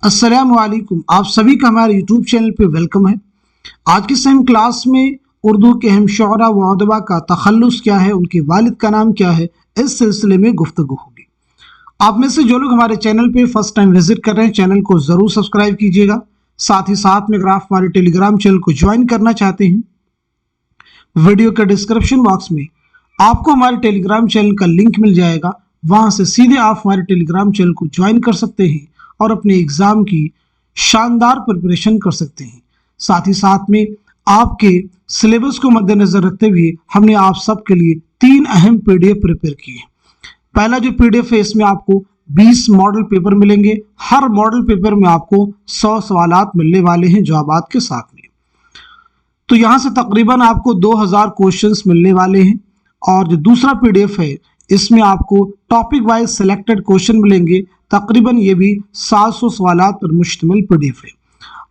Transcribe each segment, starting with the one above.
अस्सलामुअलैकुम, आप सभी का हमारे यूट्यूब चैनल पे वेलकम है। आज की सेम क्लास में उर्दू के अहम शुअरा व अदबा का तखल्लुस क्या है, उनके वालिद का नाम क्या है, इस सिलसिले में गुफ्तगू होगी। आप में से जो लोग हमारे चैनल पे फर्स्ट टाइम विजिट कर रहे हैं, चैनल को ज़रूर सब्सक्राइब कीजिएगा। साथ ही साथ में अगर आप हमारे टेलीग्राम चैनल को ज्वाइन करना चाहते हैं, वीडियो के डिस्क्रिप्शन बॉक्स में आपको हमारे टेलीग्राम चैनल का लिंक मिल जाएगा। वहाँ से सीधे आप हमारे टेलीग्राम चैनल को ज्वाइन कर सकते हैं और अपने एग्ज़ाम की शानदार प्रिपरेशन कर सकते हैं। साथ ही साथ में आपके सिलेबस को मद्देनज़र रखते हुए हमने आप सबके लिए 3 अहम PDF प्रिपेयर किए हैं। पहला जो PDF है, इसमें आपको 20 मॉडल पेपर मिलेंगे। हर मॉडल पेपर में आपको 100 सवालात मिलने वाले हैं जवाबात के साथ में। तो यहाँ से तकरीबन आपको 2000 क्वेश्चंस मिलने वाले हैं। और जो दूसरा PDF है, इसमें आपको टॉपिक वाइज सिलेक्टेड क्वेश्चन मिलेंगे। तकरीबन ये भी 700 सवालात पर मुश्तमिल PDF है।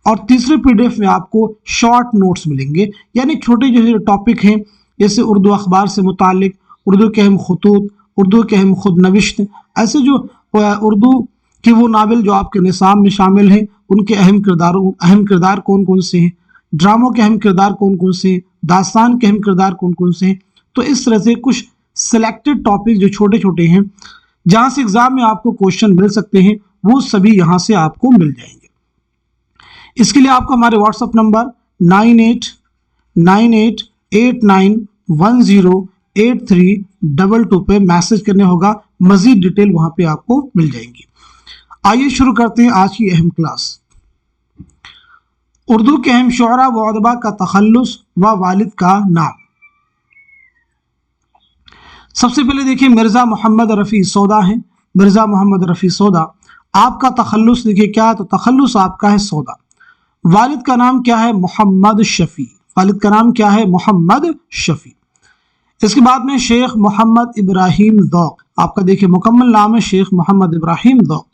और तीसरे PDF में आपको शॉर्ट नोट्स मिलेंगे, यानी छोटे जो टॉपिक हैं, जैसे उर्दू अखबार से मुतालिक, उर्दू के अहम खतूत, उर्दू के अहम खुद नविश्त, ऐसे जो उर्दू के वो नावल जो आपके निसाब में शामिल हैं, उनके अहम किरदार कौन कौन से हैं, ड्रामों के अहम किरदार कौन कौन से हैं, दास्तान के अहम किरदार कौन कौन से हैं। तो इस तरह से कुछ सिलेक्टेड टॉपिक जो छोटे छोटे हैं, जहाँ से एग्जाम में आपको क्वेश्चन मिल सकते हैं, वो सभी यहाँ से आपको मिल जाएंगे। इसके लिए आपको हमारे व्हाट्सएप नंबर 989889108322 पे मैसेज करने होगा। मजीद डिटेल वहाँ पे आपको मिल जाएंगी। आइए शुरू करते हैं आज की अहम क्लास। उर्दू के अहम शुअरा व अदबा का तखल्लुस व वालिद का नाम। सबसे पहले देखिए, मिर्ज़ा मोहम्मद रफ़ी सौदा हैं। मिर्ज़ा मोहम्मद रफ़ी सौदा, आपका तखल्लुस देखिए क्या है, तो तखल्लुस आपका है सौदा। वालिद का नाम क्या है? मोहम्मद शफ़ी। वालिद का नाम क्या है? मोहम्मद शफ़ी। इसके बाद में शेख मोहम्मद इब्राहिम ज़ौक़, आपका देखिए मुकम्मल नाम है शेख मोहम्मद इब्राहिम ज़ौक़।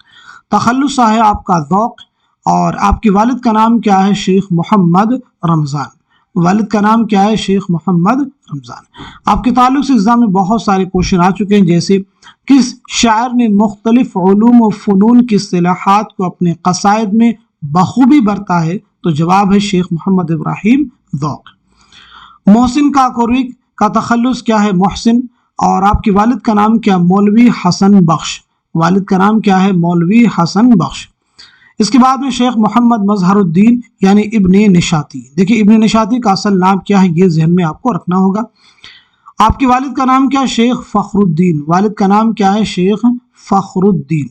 तखल्लुस है आपका ज़ौक़। और आपके वालिद का नाम क्या है? शेख मोहम्मद रमज़ान। वालिद का नाम क्या है? शेख मोहम्मद रमज़ान। आपके ताल्लुक से एग्ज़ाम में बहुत सारे क्वेश्चन आ चुके हैं, जैसे किस शायर ने मुख्तलिफ उलूम व फ़नून की इस्तिलाहात को अपने क़साइद में बखूबी बरता है? तो जवाब है शेख मोहम्मद इब्राहिम ज़ौक़। मोहसिन काकोरी का तखल्लुस क्या है? मोहसिन। और आपके वालिद का नाम क्या? मौलवी हसन बख्श। वालिद का नाम क्या है? मौलवी हसन बख्श। इसके बाद में शेख मोहम्मद मजहरुद्दीन यानी इब्ने निशाती। देखिए इब्ने निशाती का असल नाम क्या है, ये जहन में आपको रखना होगा। आपके वालिद का नाम क्या है? शेख फ़खरुद्दीन। वालिद का नाम क्या है? शेख फ़खरुद्दीन।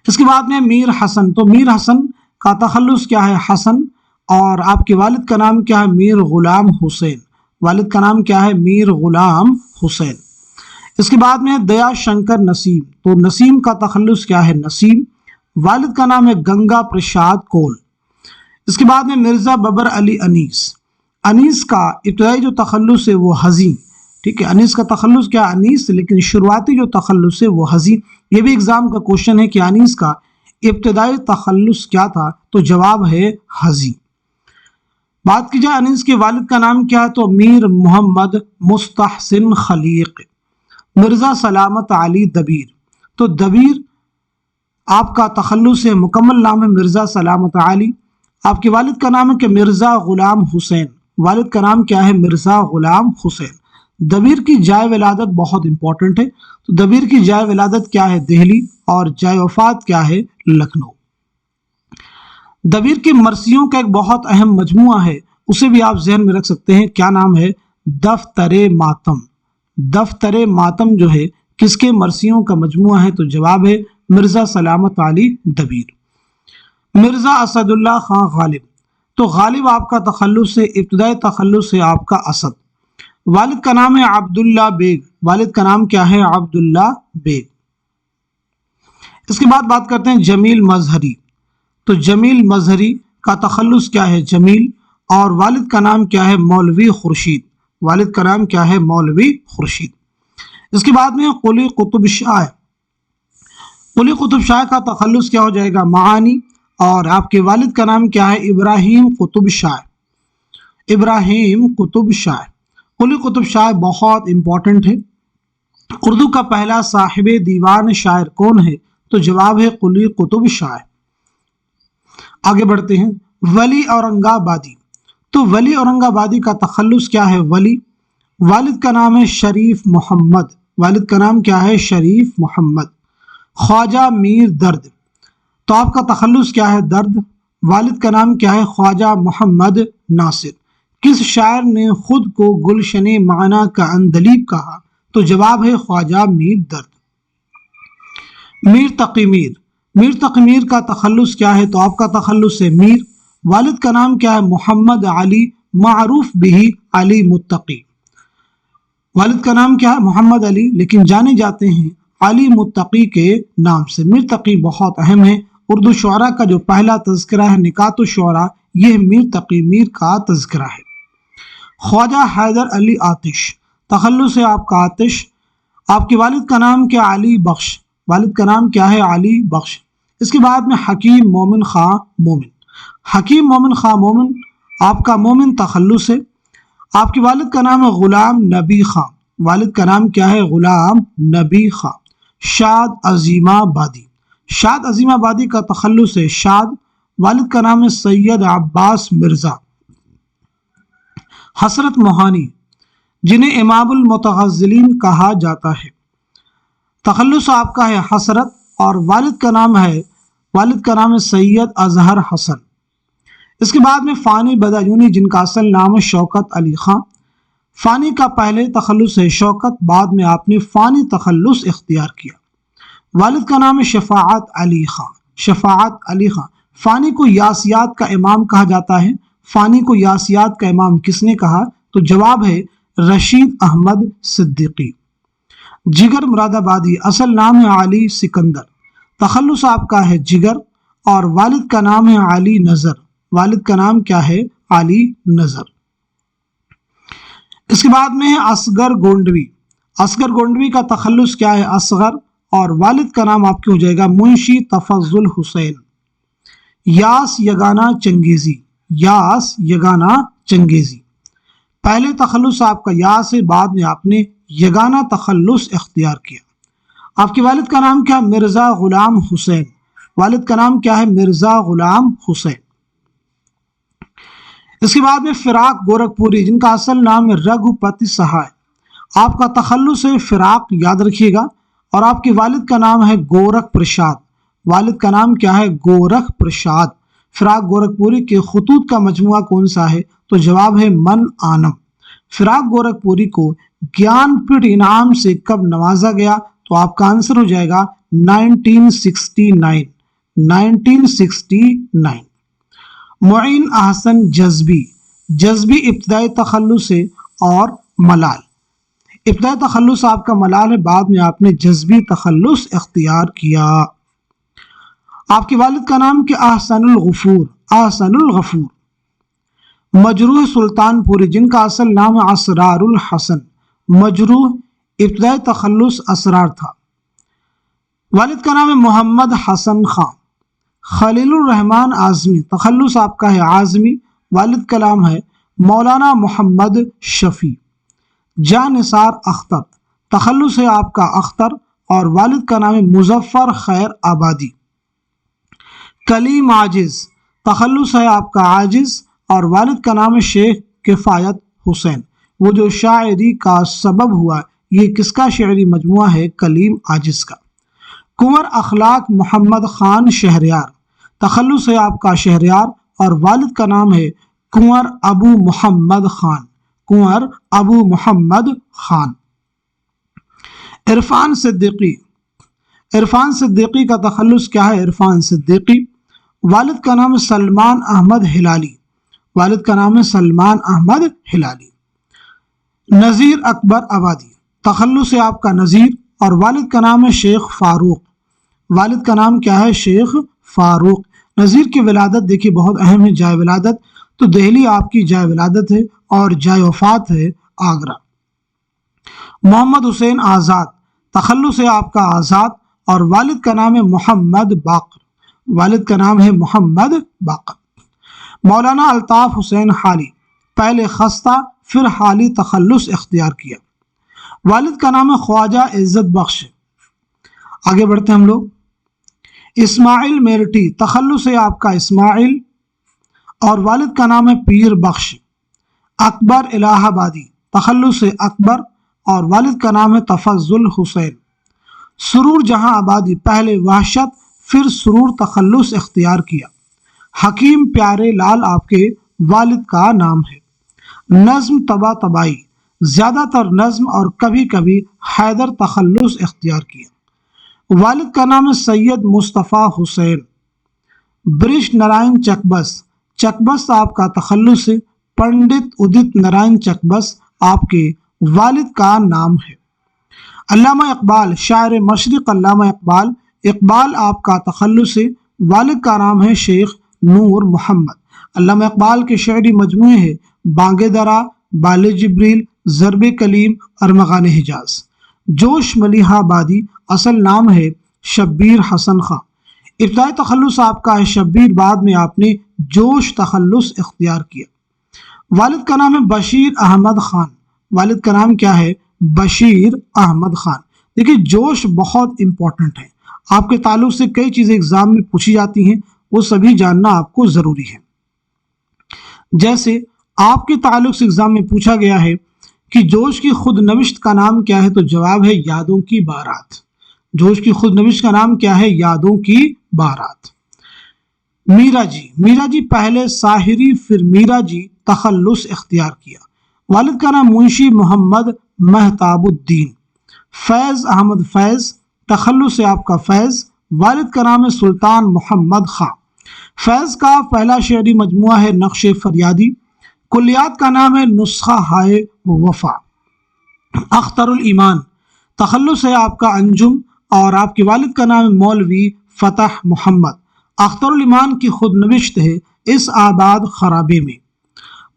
इसके बाद में मीर हसन, तो मीर हसन का तखल्लुस क्या है? हसन। और आपके वालिद का नाम क्या है? मीर गुलाम हुसैन। वालिद का नाम क्या है? मीर गुलाम हुसैन। इसके बाद में दया शंकर नसीम, तो नसीम का तखल्लुस क्या है? नसीम। वालिद का नाम है गंगा प्रसाद कोल। इसके बाद में मिर्ज़ा बबर अली अनीस। अनीस का इब्तदाई जो तखल्लुस है वो हज़ी। ठीक है, अनीस का तखल्लुस क्या? अनीस, लेकिन शुरुआती जो तखल्लुस है वो हज़ी। ये भी एग्ज़ाम का क्वेश्चन है कि अनीस का इब्तदाई तखल्लुस क्या था, तो जवाब है हज़ी। बात की जाए अनीस के वालिद का नाम क्या है, तो मीर मोहम्मद मुस्तहसिन खलीक। मिर्ज़ा सलामत अली दबीर, तो दबीर आपका तखल्लुस है, मुकम्मल नाम है मिर्ज़ा सलामत अली। आपके वालिद का नाम है कि मिर्ज़ा ग़ुलाम हुसैन। वालिद का नाम क्या है? मिर्ज़ा ग़ुलाम हुसैन। दबीर की जाए विलादत बहुत इंपॉर्टेंट है, तो दबीर की जाए विलादत क्या है? दिल्ली। और जाए वफ़ात क्या है? लखनऊ। दबीर की मरसियों का एक बहुत अहम मजमुआ है, उसे भी आप जहन में रख सकते हैं। क्या नाम है? दफ्तरे मातम। दफ्तरे मातम जो है किसके मरसियों का मजमुआ है? तो जवाब है मिर्ज़ा सलामत अली दबीर। मिर्ज़ा असदुल्ला खां गालिब, तो गालिब आपका तखल्लुस है, इब्तदाई तखल्लुस है आपका असद। वालिद का नाम है अब्दुल्ला बेग। वालिद का नाम क्या है? अब्दुल्ला बेग। इसके बाद बात करते हैं जमील मजहरी, तो जमील मजहरी का तखल्लुस क्या है? जमील। और वालिद का नाम क्या है? मौलवी खुर्शीद। वालिद का नाम क्या है? मौलवी खुर्शीद। इसके बाद में कुली कुतुब शाह। कुली कुतुब शाह का तखल्लुस क्या हो जाएगा? मानी। और आपके वालिद का नाम क्या है? इब्राहिम कुतुब शाह। इब्राहिम कुतुब शाह। कुली कुतुब शाह बहुत इंपॉर्टेंट है। उर्दू का पहला साहिब दीवान शायर कौन है? तो जवाब है कुली कुतुब शाह। آگے بڑھتے ہیں، ولی اورنگ آبادی، تو ولی اورنگ آبادی کا تخلص کیا ہے؟ ولی، والد کا نام ہے شریف محمد، والد کا نام کیا ہے؟ شریف محمد۔ خواجہ میر درد، تو آپ کا تخلص کیا ہے؟ درد، والد کا نام کیا ہے؟ خواجہ محمد ناصر۔ کس شاعر نے خود کو گلشن معنی کا عندلیب کہا؟ تو جواب ہے خواجہ میر درد۔ میر تقی میر، میر تقی میر کا تخلص کیا ہے؟ تو آپ کا تخلص ہے میر، والد کا نام کیا ہے؟ محمد علی، معروف بھی علی متقی، والد کا نام کیا ہے؟ محمد علی، لیکن جانے جاتے ہیں علی متقی کے نام سے۔ میر تقی بہت اہم ہے، اردو شعراء کا جو پہلا تذکرہ ہے نکات الشعراء، یہ میر تقی میر کا تذکرہ ہے۔ خواجہ حیدر علی آتش، تخلص ہے آپ کا آتش، آپ کے والد کا نام کیا؟ علی بخش، والد کا نام کیا ہے؟ علی بخش۔ اس کے بعد میں حکیم مومن خاں مومن، حکیم مومن خاں مومن، آپ کا مومن تخلص ہے، آپ کے والد کا نام ہے غلام نبی خاں، والد کا نام کیا ہے؟ غلام نبی خاں۔ شاد عظیم آبادی، شاد عظیم آبادی کا تخلص ہے شاد، والد کا نام ہے سید عباس مرزا۔ حسرت موہانی، جنہیں امام المتغزلین کہا جاتا ہے، تخلص آپ کا ہے حسرت، اور والد کا نام ہے سید اظہر حسن۔ اس کے بعد میں فانی بدایونی، جن کا اصل نام ہے شوکت علی خاں، فانی کا پہلے تخلص ہے شوکت، بعد میں آپ نے فانی تخلص اختیار کیا۔ والد کا نام ہے شفاعت علی خاں، شفاعت علی خاں۔ فانی کو یاسیات کا امام کہا جاتا ہے، فانی کو یاسیات کا امام کس نے کہا؟ تو جواب ہے رشید احمد صدیقی۔ جگر مراد آبادی، اصل نام ہے علی سکندر، تخلص آپ کا ہے جگر، اور والد کا نام ہے علی نظر، والد کا نام کیا ہے؟ علی نظر۔ اس کے بعد میں ہے اصغر گونڈوی، اصغر گونڈوی کا تخلص کیا ہے؟ اصغر، اور والد کا نام آپ کے ہو جائے گا منشی تفضل حسین۔ یاس یگانہ چنگیزی، یاس یگانہ چنگیزی، پہلے تخلص آپ کا یاس ہے، بعد میں آپ نے یگانہ تخلص اختیار کیا۔ آپ کے والد کا نام کیا ہے؟ مرزا غلام حسین، والد کا نام کیا ہے؟ مرزا غلام حسین۔ اس کے بعد میں فراق گورکھپوری، جن کا اصل نام ہے رگھوپتی سہائے، آپ کا تخلص ہے فراق، یاد رکھیے گا، اور آپ کے والد کا نام ہے گورکھ پرساد، والد کا نام کیا ہے؟ گورکھ پرساد۔ فراق گورکھپوری کے خطوط کا مجموعہ کون سا ہے؟ تو جواب ہے من آنم۔ فراق گورکھپوری کو گیان پیٹھ انعام سے کب نوازا گیا؟ تو آپ کا آنسر ہو جائے گا 1969، 1969۔ معین احسن جذبی، جذبی ابتدائی تخلص ہے، اور ملال، ابتدائی تخلص آپ کا ملال ہے، بعد میں آپ نے جذبی تخلص اختیار کیا۔ آپ کے والد کا نام کیا؟ احسن الغفور، احسن الغفور۔ مجروح سلطان پوری، جن کا اصل نام ہے اسرار الحسن، مجروح ابتدائی تخلص اسرار تھا، والد کا نام ہے محمد حسن خان۔ خلیل الرحمن اعظمی، تخلص آپ کا ہے اعظمی، والد کا نام ہے مولانا محمد شفیع۔ جان نثار اختر، تخلص ہے آپ کا اختر، اور والد کا نام ہے مظفر خیر آبادی۔ کلیم عاجز، تخلص ہے آپ کا عاجز، اور والد کا نام ہے شیخ کفایت حسین۔ وہ جو شاعری کا سبب ہوا، یہ کس کا شعری مجموعہ ہے؟ کلیم عاجز کا۔ کنور اخلاق محمد خان شہریار، تخلص ہے آپ کا شہریار، اور والد کا نام ہے کنور ابو محمد خان، کنور ابو محمد خان۔ عرفان صدیقی، عرفان صدیقی کا تخلص کیا ہے؟ عرفان صدیقی، والد کا نام ہے سلمان احمد ہلالی، والد کا نام ہے سلمان احمد ہلالی۔ نذیر اکبر آبادی، تخلص ہے آپ کا نذیر، اور والد کا نام ہے شیخ فاروق، والد کا نام کیا ہے؟ شیخ فاروق۔ نذیر کی ولادت دیکھیے بہت اہم ہے، جائے ولادت، تو دہلی آپ کی جائے ولادت ہے، اور جائے وفات ہے آگرہ۔ محمد حسین آزاد، تخلص ہے آپ کا آزاد، اور والد کا نام ہے محمد باقر، والد کا نام ہے محمد باقر۔ مولانا الطاف حسین حالی، پہلے خستہ پھر حالی تخلص اختیار کیا، والد کا نام ہے خواجہ عزت بخش۔ آگے بڑھتے ہیں ہم لوگ۔ اسماعیل میرٹھی، تخلص ہے آپ کا اسماعیل اور والد کا نام ہے پیر بخش۔ اکبر الہ آبادی، تخلص ہے اکبر اور والد کا نام ہے تفضل حسین۔ سرور جہاں آبادی، پہلے وحشت پھر سرور تخلص اختیار کیا۔ حکیم پیارے لال آپ کے والد کا نام ہے۔ نظم طبع طبائی، زیادہ تر نظم اور کبھی کبھی حیدر تخلص اختیار کیا۔ والد کا نام ہے سید مصطفیٰ حسین۔ برش نارائن چکبس، چکبس آپ کا تخلص ہے۔ پنڈت ادت نارائن چکبس آپ کے والد کا نام ہے۔ علامہ اقبال، شاعر مشرق علامہ اقبال، اقبال آپ کا تخلص ہے۔ والد کا نام ہے شیخ نور محمد۔ علامہ اقبال کے شعری مجموعے ہیں بانگ درا، بال جبریل، ضرب کلیم، ارمغان حجاز۔ جوش ملیحہ آبادی، اصل نام ہے شبیر حسن خاں۔ ابتدائی تخلص آپ کا ہے شبیر، بعد میں آپ نے جوش تخلص اختیار کیا۔ والد کا نام ہے بشیر احمد خان۔ والد کا نام کیا ہے؟ بشیر احمد خان۔ دیکھیے جوش بہت امپورٹنٹ ہے، آپ کے تعلق سے کئی چیزیں ایگزام میں پوچھی جاتی ہیں، وہ سبھی جاننا آپ کو ضروری ہے۔ جیسے آپ کے تعلق سے ایگزام میں پوچھا گیا ہے کہ جوش کی خود نوشت کا نام کیا ہے، تو جواب ہے یادوں کی بارات۔ جوش کی خود نوشت کا نام کیا ہے؟ یادوں کی بارات۔ میرا جی، میرا جی پہلے ساحری پھر میرا جی تخلص اختیار کیا۔ والد کا نام منشی محمد مہتاب الدین۔ فیض احمد فیض، تخلص ہے آپ کا فیض، والد کا نام ہے سلطان محمد خاں۔ فیض کا پہلا شعری مجموعہ ہے نقش فریادی۔ کلیات کا نام ہے نسخہ ہائے وفا۔ اختر الایمان، تخلص ہے آپ کا انجم اور آپ کے والد کا نام ہے مولوی فتح محمد۔ اختر الایمان کی خود نوشت ہے اس آباد خرابے میں۔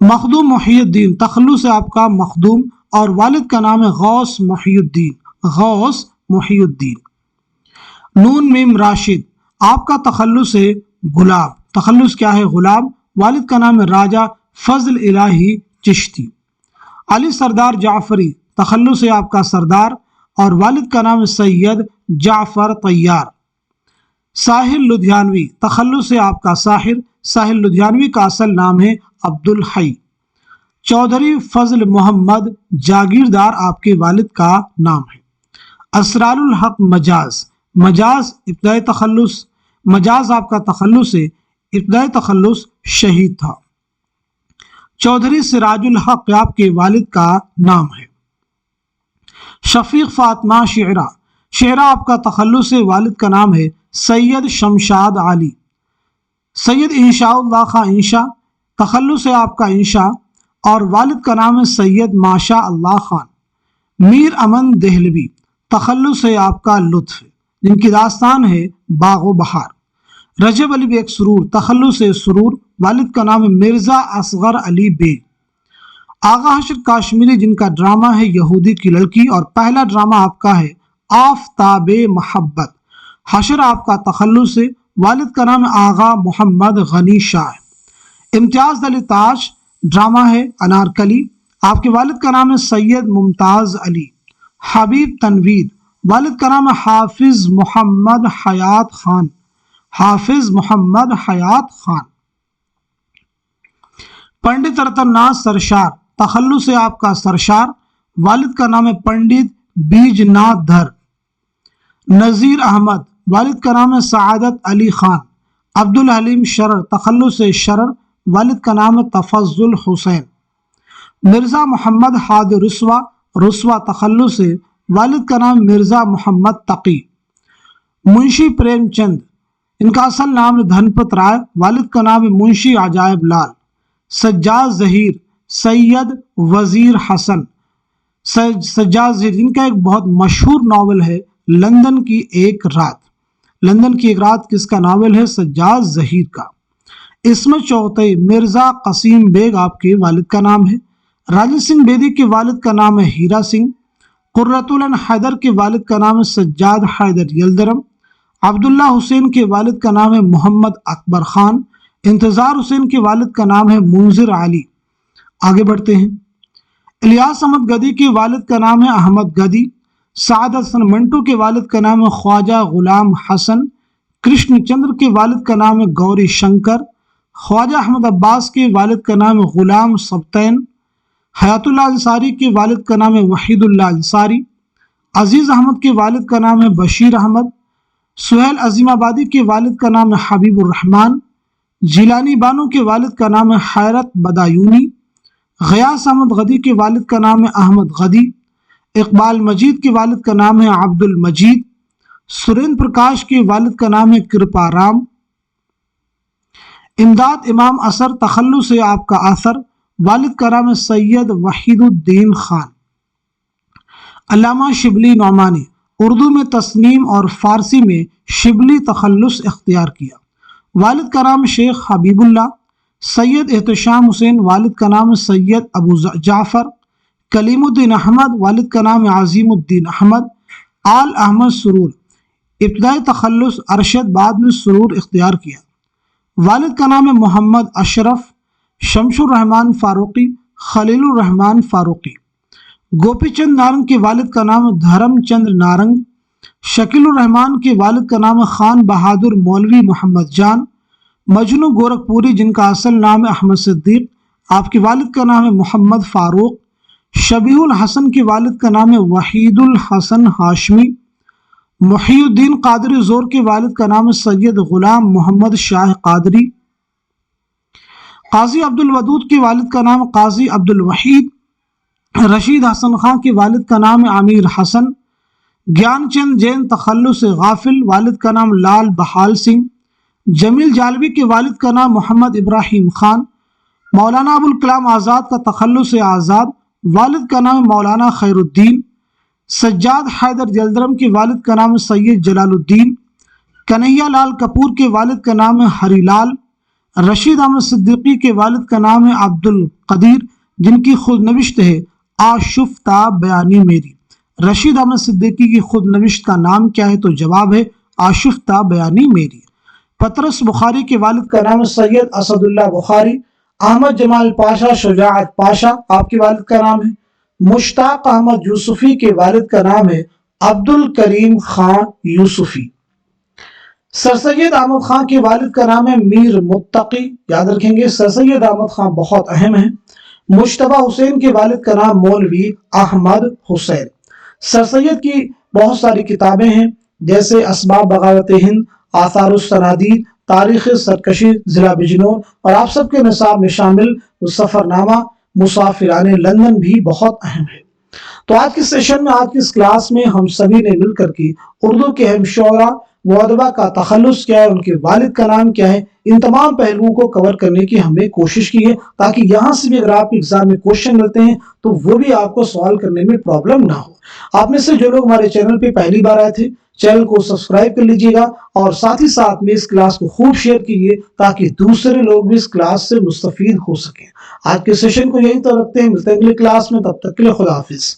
مخدوم محی الدین، تخلص ہے آپ کا مخدوم اور والد کا نام ہے غوث محی الدین۔ غوث محی الدین۔ نون میم راشد، آپ کا تخلص ہے گلاب۔ تخلص کیا ہے؟ گلاب۔ والد کا نام ہے راجہ فضل الہی چشتی۔ علی سردار جعفری، تخلص ہے آپ کا سردار اور والد کا نام ہے سید جعفر طیار۔ ساحر لدھیانوی، تخلص ہے آپ کا ساحر، ساحر لدھیانوی کا اصل نام ہے عبدالحی۔ چودھری فضل محمد جاگیردار آپ کے والد کا نام ہے۔ اسرار الحق مجاز، مجاز ابتدائی تخلص، مجاز آپ کا تخلص ہے، ابتدائی تخلص شہید تھا۔ چودھری سراج الحق آپ کے والد کا نام ہے۔ شفیق فاطمہ شعرا، شعرا آپ کا تخلص ہے، والد کا نام ہے سید شمشاد علی۔ سید انشاء اللہ خاں انشا، تخلص ہے آپ کا انشا اور والد کا نام ہے سید ماشاء اللہ خان۔ میر امن دہلوی، تخلص ہے آپ کا لطف، جن کی داستان ہے باغ و بہار۔ رجب علی بیگ سرور، تخلص ہے سرور، والد کا نام ہے مرزا اصغر علی بیگ۔ آغا حشر کاشمیری، جن کا ڈرامہ ہے یہودی کی لڑکی اور پہلا ڈرامہ آپ کا ہے آفتاب محبت۔ حشر آپ کا تخلص ہے، والد کا نام ہے آغا محمد غنی شاہ۔ امتیاز علی تاج، ڈرامہ ہے انارکلی، آپ کے والد کا نام ہے سید ممتاز علی۔ حبیب تنویر، والد کا نام ہے حافظ محمد حیات خان۔ حافظ محمد حیات خان۔ پنڈت رتن ناتھ سرشار، تخلص ہے آپ کا سرشار، والد کا نام ہے پنڈت بیج ناتھ دھر۔ نذیر احمد، والد کا نام ہے سعادت علی خان۔ عبدالحلیم شرر، تخلص ہے شرر، والد کا نام ہے تفضل حسین۔ مرزا محمد ہادی رسوا، رسوا تخلص ہے، والد کا نام مرزا محمد تقی۔ منشی پریم چند، ان کا اصل نام ہے دھنپت رائے، والد کا نام ہے منشی عجائب لال۔ سجاد ظہیر، سید وزیر حسن، سجاد ظہیر جن کا ایک بہت مشہور ناول ہے لندن کی ایک رات۔ لندن کی ایک رات کس کا ناول ہے؟ سجاد ظہیر کا۔ عصمت چوغتائی، مرزا قسیم بیگ آپ کے والد کا نام ہے۔ راجن سنگھ بیدی کے والد کا نام ہے ہیرا سنگھ۔ قرۃ العین حیدر کے والد کا نام ہے سجاد حیدر یلدرم۔ عبداللہ حسین کے والد کا نام ہے محمد اکبر خان۔ انتظار حسین کے والد کا نام ہے منذر علی۔ آگے بڑھتے ہیں۔ الیاس احمد گدی کے والد کا نام ہے احمد گدی۔ سعادت حسن منٹو کے والد کا نام ہے خواجہ غلام حسن۔ कृष्ण चंद्र के वालिद का नाम है गौरी शंकर, ख्वाजा अहमद अब्बास के वालिद का नाम है गुलाम सबतैन, हयातुल्लाह अंसारी के वालिद का नाम है वहीदुल्लाह अंसारी, अजीज़ अहमद के वालिद का नाम है बशीर अहमद, सुहेल अजीमाबादी के वालिद का नाम है हबीबुर रहमान, जिलानी बानो के वालिद का नाम है हैरत बदायूनी, गयास अहमद गदी के वालिद का नाम है अहमद गदी, इकबाल मजीद के वालिद का नाम है अब्दुल मजीद, सुरेंद्र प्रकाश के वालिद का नाम है कृपाराम, इमदाद इमाम असर तखल्लुस से आपका असर, वालिद का नाम है सैयद वहीदुद्दीन खान। अल्लामा शिबली नौमानी उर्दू में तस्नीम और फ़ारसी में शिबली तखल्लुस इख्तियार किया। वालिद का नाम शेख हबीबुल्लाह। सैयद एहतशाम हुसैन वालिद का नाम है सैयद अबू जाफ़र। कलीमुद्दीन अहमद वालिद का नाम है अजीमुद्दीन अहमद। आल अहमद सुरूर इब्तिदाई तखल्लुस अरशद, बाद में सुरूर इख्तियार किया। वालिद का नाम है मोहम्मद अशरफ। शमशुर रहमान फ़ारूक़ी, खलीलुर रहमान फ़ारूक़ी। गोपीचंद नारंग के वालिद का नाम है धर्मचंद्र नारंग। शकीलुर रहमान के वालिद का नाम है खान बहादुर मौलवी मोहम्मद जान। मजनू गोरखपुरी, जिनका असल नाम है अहमद सिद्दीक, आपके वालिद का नाम है मोहम्मद फ़ारूक। शबीहुल हसन के वालिद का नाम है वहीदुल हसन हाशमी। मुहीउद्दीन कादरी ज़ोर के वालिद का नाम है सैयद गुलाम मोहम्मद शाह कादरी। काजी अब्दुल वदूद के वालिद का नाम काजी अब्दुल वहीद। रशीद हसन खां के वालिद का नाम है आमिर हसन। ज्ञानचंद जैन तखल्लुस से गाफिल, वालिद का नाम लाल बहाल सिंह। जमील जालवी के वालिद का नाम मोहम्मद इब्राहिम खान। मौलाना अबुल कलाम आज़ाद का तखल्लुस से आज़ाद, वालिद का नाम मौलाना खैरुद्दीन। सज्जाद हैदर जलदरम के वालिद का नाम सैयद जलालुद्दीन। कन्हैया लाल कपूर के वालिद का नाम है हरीलाल। रशीद अहमद सिद्दीकी के वालिद का नाम है अब्दुल कदीर, जिनकी खुद नविश्त है आशुफ्ता बयानी मेरी। रशीद अहमद सिद्दीकी की खुद नविश्त का नाम क्या है? तो जवाब है आशुफ्ता बयानी मेरी। पतरस बुखारी के वालिद का नाम सैयद असदुल्लाह बुखारी। अहमद जमाल पाशा शुजाअत पाशा आपके वालिद का नाम है। मुश्ताक अहमद यूसुफी के वालिद का नाम है अब्दुल करीम खान यूसुफी। सर सैयद अहमद खान के वालिद का नाम है मीर मुत्तकी, याद रखेंगे सर सैयद अहमद खान बहुत अहम है। मुश्तबा हुसैन के वालिद का नाम मौलवी अहमद हुसैन। सर सैयद की बहुत सारी किताबें हैं, जैसे असबाब बगावत हिंद, आसारुस सनादीद, तारीख़ सरकशी ज़िला बिजनौर, और आप सबके निसाब में शामिल सफ़रनामा मुसाफिराने लंदन भी बहुत अहम है। तो आज के सेशन में, आज की इस क्लास में हम सभी ने मिलकर के उर्दू के अहम शोरा मुअद्दबा का तखल्लुस क्या है, उनके वालिद का नाम क्या है, इन तमाम पहलुओं को कवर करने की हमने कोशिश की है, ताकि यहाँ से भी अगर आपके एग्जाम में क्वेश्चन मिलते हैं तो वो भी आपको सॉल्व करने में प्रॉब्लम ना हो। आप में से जो लोग हमारे चैनल पे पहली बार आए थे, चैनल को सब्सक्राइब कर लीजिएगा और साथ ही साथ में इस क्लास को खूब शेयर कीजिए, ताकि दूसरे लोग भी इस क्लास से मुस्तफीद हो सकें। आज के सेशन को यही तो रखते हैं, मिलते हैं अगली क्लास में, तब तक के लिए खुदा हाफिज।